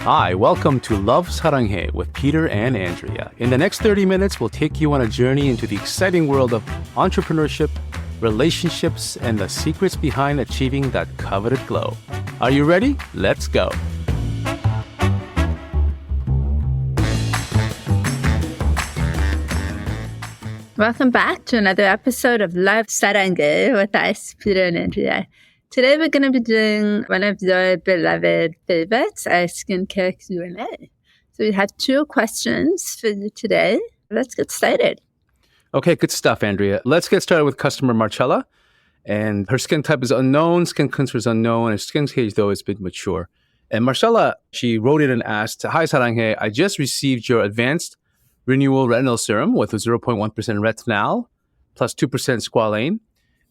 Hi, welcome to Love Saranghae with Peter and Andrea. In the next 30 minutes, we'll take you on a journey into the exciting world of entrepreneurship, relationships, and the secrets behind achieving that coveted glow. Are you ready? Let's go. Welcome back to another episode of Love Saranghae with us, Peter and Andrea. Today we're going to be doing one of your beloved favorites, our skincare Q&A. So we have 2 questions for you today. Let's get started. Okay, good stuff, Andrea. Let's get started with customer Marcella. And her skin type is unknown, skin cancer is unknown, her skin stage, though, is a bit mature. And Marcella, she wrote in and asked, "Hi, Saranghae, I just received your advanced renewal retinol serum with a 0.1% retinal plus 2% squalane,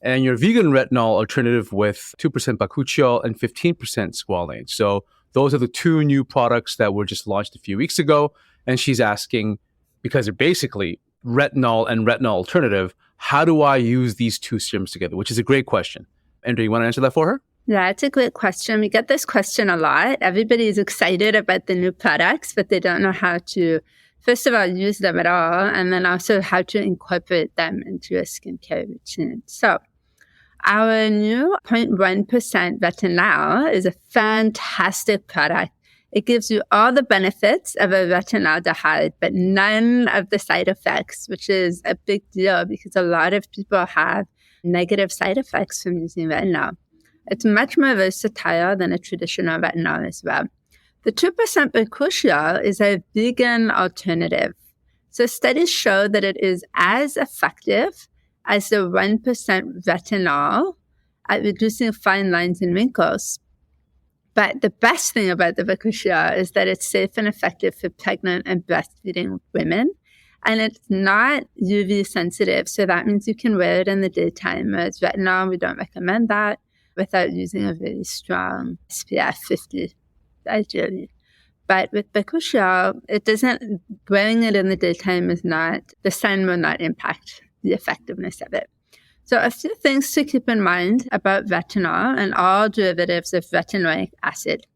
and your vegan retinol alternative with 2% Bakuchiol and 15% squalane. So those are the 2 new products that were just launched a few weeks ago. And she's asking, because they're basically retinol and retinol alternative, how do I use these 2 serums together? Which is a great question. Andrea, you want to answer that for her? Yeah, it's a great question. We get this question a lot. Everybody is excited about the new products, but they don't know how to, first of all, use them at all, and then also how to incorporate them into a skincare routine. So our new 0.1% Retinol is a fantastic product. It gives you all the benefits of a retinaldehyde, but none of the side effects, which is a big deal because a lot of people have negative side effects from using retinol. It's much more versatile than a traditional retinol as well. The 2% Bakuchiol is a vegan alternative. So studies show that it is as effective as the 1% retinol at reducing fine lines and wrinkles. But the best thing about the Bakuchiol is that it's safe and effective for pregnant and breastfeeding women. And it's not UV sensitive, so that means you can wear it in the daytime. Whereas retinol, we don't recommend that without using a really strong SPF 50, ideally. But with Bakuchiol, wearing it in the daytime the sun will not impact the effectiveness of it. So a few things to keep in mind about retinol and all derivatives of retinoic acid.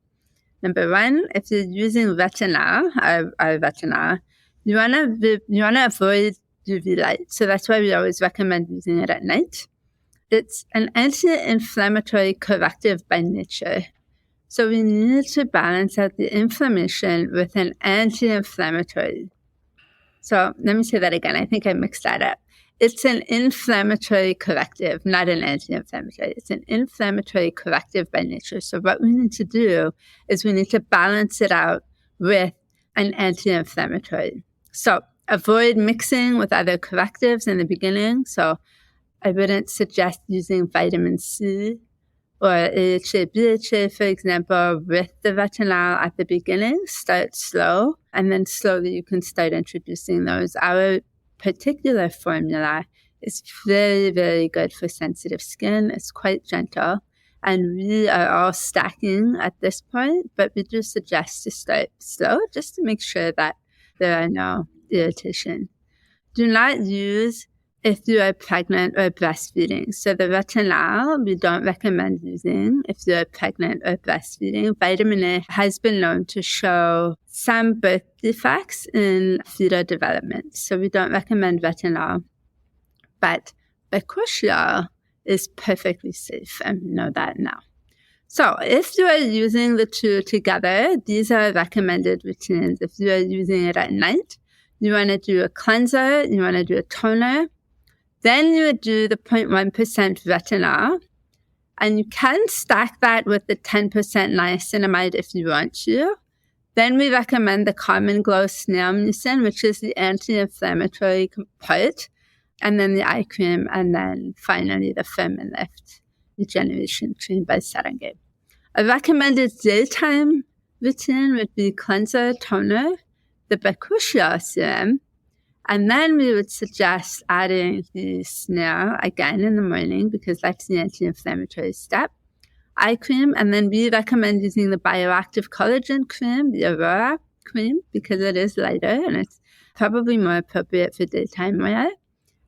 Number 1, if you're using retinol, you want to avoid UV light. So that's why we always recommend using it at night. It's an anti-inflammatory corrective by nature. So we need to balance out the inflammation with an anti-inflammatory. So let me say that again. I think I mixed that up. It's an inflammatory corrective, not an anti-inflammatory. It's an inflammatory corrective by nature. So what we need to do is we need to balance it out with an anti-inflammatory. So avoid mixing with other correctives in the beginning. So I wouldn't suggest using vitamin C or AHA, BHA, for example, with the retinol at the beginning. Start slow, and then slowly you can start introducing those. Our particular formula is very, very good for sensitive skin. It's quite gentle, and we are all stacking at this point, but we do suggest to start slow just to make sure that there are no irritation. Do not use if you are pregnant or breastfeeding. So the retinol, we don't recommend using if you're pregnant or breastfeeding. Vitamin A has been known to show some birth defects in fetal development. So we don't recommend retinol. But Bakuchiol is perfectly safe, and we know that now. So if you are using the 2 together, these are recommended routines. If you are using it at night, you want to do a cleanser, you want to do a toner. Then you would do the 0.1% retinol, and you can stack that with the 10% niacinamide if you want to. Then we recommend the Common Glow Snail Mucin, which is the anti-inflammatory part, and then the eye cream, and then finally the Firm and Lift Regeneration Cream by Saranghae. A recommended daytime routine would be cleanser, toner, the Bakuchiol serum, and then we would suggest adding the snail again in the morning because that's the anti-inflammatory step. Eye cream, and then we recommend using the bioactive collagen cream, the Aurora cream, because it is lighter and it's probably more appropriate for daytime wear.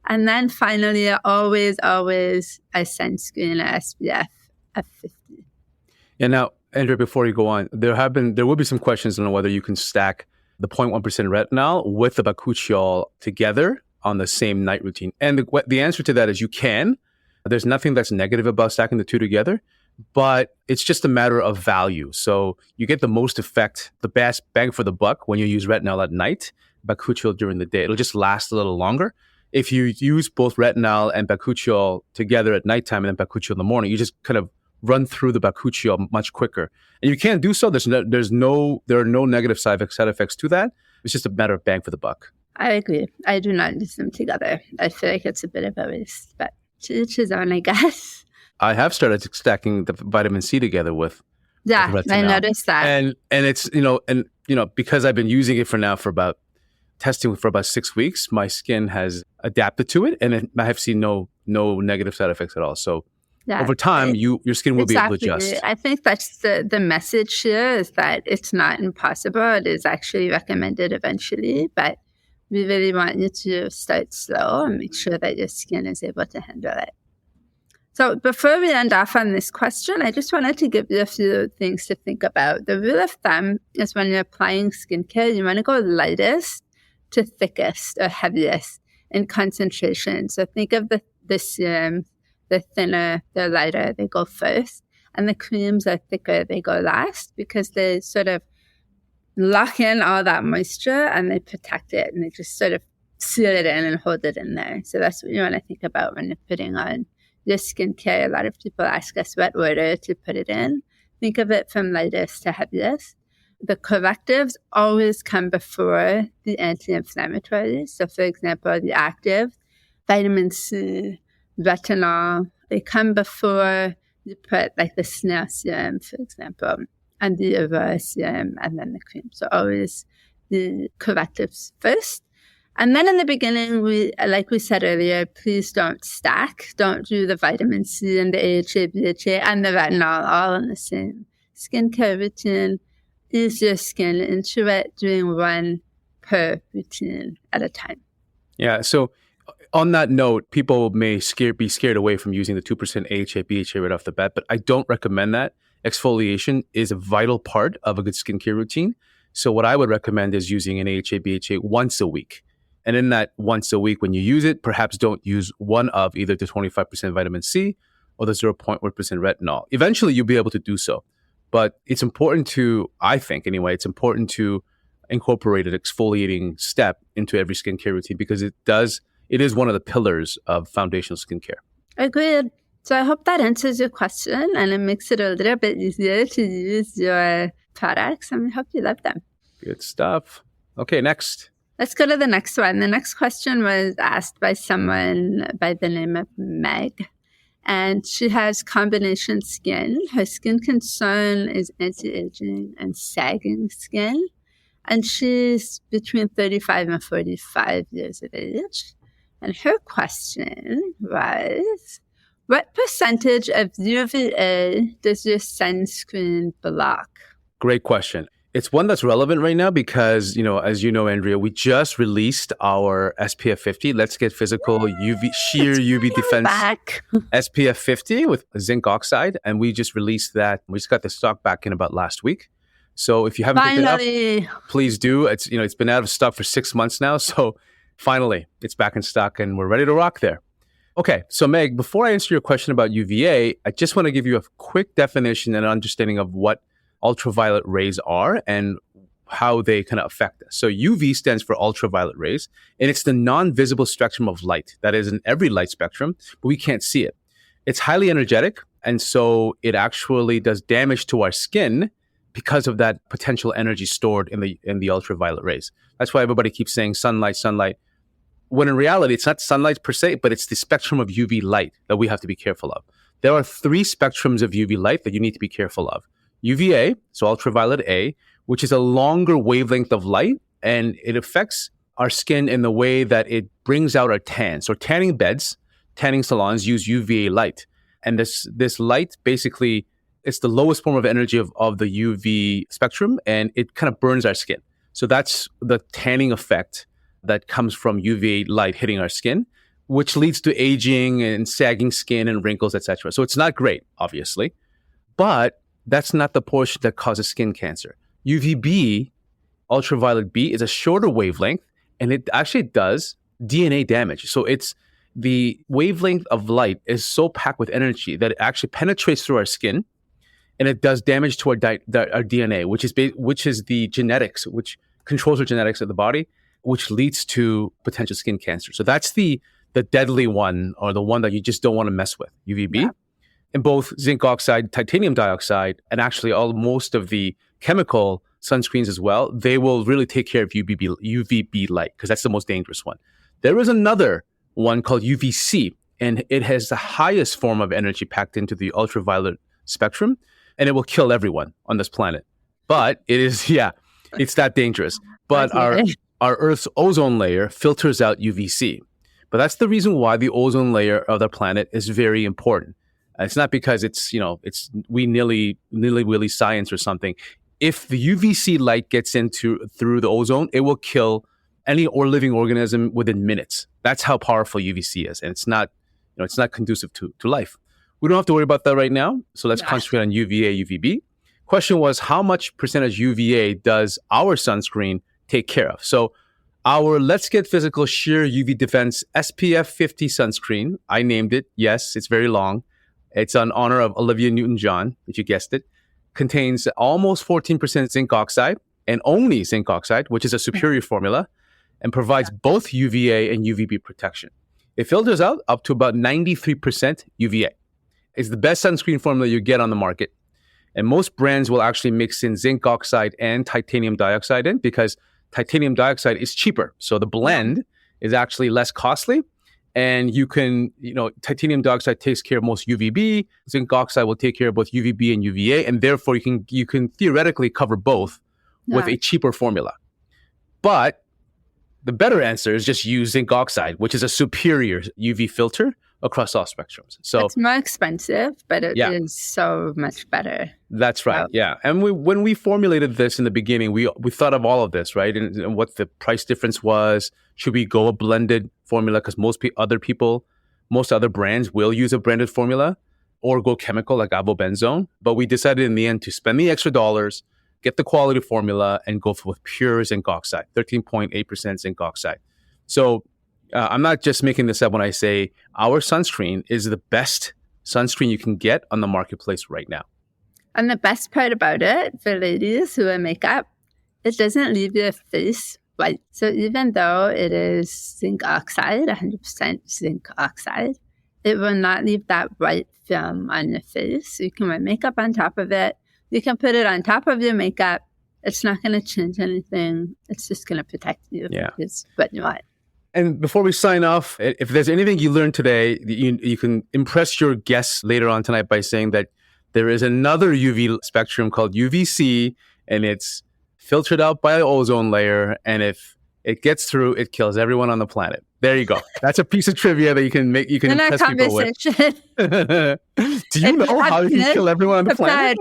And then finally, always a sunscreen or SPF of 50. Yeah, now, Andrea, before you go on, there will be some questions on whether you can stack the 0.1% retinol with the Bakuchiol together on the same night routine. And the answer to that is you can. There's nothing that's negative about stacking the two together, but it's just a matter of value. So you get the most effect, the best bang for the buck when you use retinol at night, Bakuchiol during the day. It'll just last a little longer. If you use both retinol and Bakuchiol together at nighttime and then Bakuchiol in the morning, you just kind of run through the Bakuchiol much quicker. And you can do so. There are no negative side effects to that. It's just a matter of bang for the buck. I agree. I do not use them together. I feel like it's a bit of a waste, but to each his own, I guess. I have started stacking the vitamin C together with Retinol. I noticed that. And it's, because I've been using it testing for about 6 weeks, my skin has adapted to it, and I have seen no negative side effects at all. So over time, your skin will be able to adjust. I think that's the message here, is that it's not impossible. It is actually recommended eventually, but we really want you to start slow and make sure that your skin is able to handle it. So before we end off on this question, I just wanted to give you a few things to think about. The rule of thumb is when you're applying skincare, you want to go lightest to thickest or heaviest in concentration. So think of the serums, the thinner, the lighter, they go first. And the creams are thicker, they go last, because they sort of lock in all that moisture and they protect it, and they just sort of seal it in and hold it in there. So that's what you want to think about when you're putting on your skincare. A lot of people ask us what order to put it in. Think of it from lightest to heaviest. The correctives always come before the anti-inflammatories. So for example, the active, vitamin C, retinol, they come before you put like the snail serum, for example, and the Aurora serum, and then the cream. So always the correctives first. And then in the beginning, like we said earlier, please don't stack. Don't do the vitamin C and the AHA, BHA, and the retinol all in the same skincare routine. Ease your skin into it, doing one per routine at a time. Yeah. So on that note, people may be scared away from using the 2% AHA, BHA right off the bat, but I don't recommend that. Exfoliation is a vital part of a good skincare routine. So what I would recommend is using an AHA, BHA once a week. And in that once a week, when you use it, perhaps don't use one of either the 25% vitamin C or the 0.1% retinol. Eventually, you'll be able to do so. But it's important it's important to incorporate an exfoliating step into every skincare routine, because it is one of the pillars of foundational skincare. Agreed. So I hope that answers your question, and it makes it a little bit easier to use your products, and we hope you love them. Good stuff. Okay, next. Let's go to the next one. The next question was asked by someone by the name of Meg. And she has combination skin. Her skin concern is anti-aging and sagging skin. And she's between 35 and 45 years of age. And her question was, what percentage of UVA does your sunscreen block? Great question. It's one that's relevant right now because, as you know, Andrea, we just released our SPF 50. Let's get physical sheer UV defense SPF 50 with zinc oxide. And we just released that. We just got the stock back in about last week. So if you haven't picked it up, please do. It's been out of stock for 6 months now. So finally, it's back in stock and we're ready to rock there. Okay. So Meg, before I answer your question about UVA, I just want to give you a quick definition and understanding of what ultraviolet rays are and how they kind of affect us. So UV stands for ultraviolet rays, and it's the non-visible spectrum of light that is in every light spectrum, but we can't see it. It's highly energetic, and so it actually does damage to our skin because of that potential energy stored in the ultraviolet rays. That's why everybody keeps saying sunlight, when in reality, it's not sunlight per se, but it's the spectrum of UV light that we have to be careful of. There are 3 spectrums of UV light that you need to be careful of. UVA, so ultraviolet A, which is a longer wavelength of light, and it affects our skin in the way that it brings out our tan. So tanning beds, tanning salons use UVA light. And this light, basically, it's the lowest form of energy of the UV spectrum, and it kind of burns our skin. So that's the tanning effect that comes from UVA light hitting our skin, which leads to aging and sagging skin and wrinkles, etc. So it's not great, obviously. But that's not the portion that causes skin cancer. UVB, ultraviolet B, is a shorter wavelength, and it actually does DNA damage. So it's the wavelength of light is so packed with energy that it actually penetrates through our skin, and it does damage to our DNA, which is the genetics, which controls the genetics of the body, which leads to potential skin cancer. So that's the deadly one, or the one that you just don't want to mess with, UVB. Yeah. And both zinc oxide, titanium dioxide, and actually most of the chemical sunscreens as well, they will really take care of UVB light, because that's the most dangerous one. There is another one called UVC, and it has the highest form of energy packed into the ultraviolet spectrum, and it will kill everyone on this planet. But it is, it's that dangerous. But our Earth's ozone layer filters out UVC. But that's the reason why the ozone layer of the planet is very important. It's not because it's nilly-willy science or something. If the UVC light gets through the ozone, it will kill any living organism within minutes. That's how powerful UVC is, and it's not conducive to life. We don't have to worry about that right now. So let's concentrate on UVA, UVB. Question was, how much percentage UVA does our sunscreen take care of? So our Let's Get Physical Sheer UV Defense SPF 50 sunscreen, I named it. Yes, it's very long. It's in honor of Olivia Newton-John, if you guessed it. Contains almost 14% zinc oxide, and only zinc oxide, which is a superior formula, and provides both UVA and UVB protection. It filters out up to about 93% UVA. It's the best sunscreen formula you get on the market. And most brands will actually mix in zinc oxide and titanium dioxide in, because titanium dioxide is cheaper. So the blend is actually less costly. And you can, titanium dioxide takes care of most UVB. Zinc oxide will take care of both UVB and UVA. And therefore, you can theoretically cover both with a cheaper formula. But the better answer is just use zinc oxide, which is a superior UV filter across all spectrums. So it's more expensive, but it is so much better. That's right. Yeah. And when we formulated this in the beginning, we thought of all of this, right? And what the price difference was. Should we go a blended formula? Because most other brands will use a branded formula, or go chemical like avobenzone. But we decided in the end to spend the extra dollars, get the quality formula, and go with pure zinc oxide, 13.8% zinc oxide. So I'm not just making this up when I say our sunscreen is the best sunscreen you can get on the marketplace right now. And the best part about it, for ladies who wear makeup, it doesn't leave your face white. So even though it is zinc oxide, 100% zinc oxide, it will not leave that white film on your face. You can wear makeup on top of it. You can put it on top of your makeup. It's not going to change anything. It's just going to protect you. Yeah. It's what you want. And before we sign off, if there's anything you learned today, you can impress your guests later on tonight by saying that there is another UV spectrum called UVC, and it's filtered out by an ozone layer. And if it gets through, it kills everyone on the planet. There you go. That's a piece of trivia that you can impress people with. Do you know how you can kill everyone on the planet?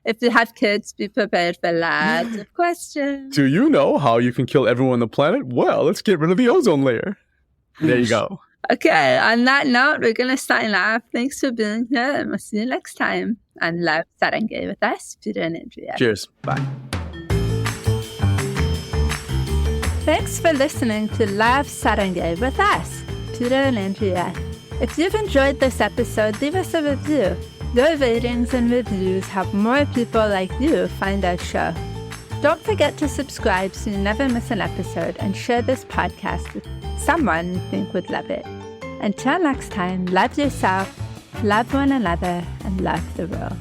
If you have kids, be prepared for lots of questions. Do you know how you can kill everyone on the planet? Well, let's get rid of the ozone layer. There you go. Okay, on that note, we're going to sign off. Thanks for being here, and we'll see you next time on Live Saranghae with us, Peter and Andrea. Cheers. Bye. Thanks for listening to Live Saranghae with us, Peter and Andrea. If you've enjoyed this episode, leave us a review. Your ratings and reviews help more people like you find our show. Don't forget to subscribe so you never miss an episode, and share this podcast with someone you think would love it. Until next time, love yourself, love one another, and love the world.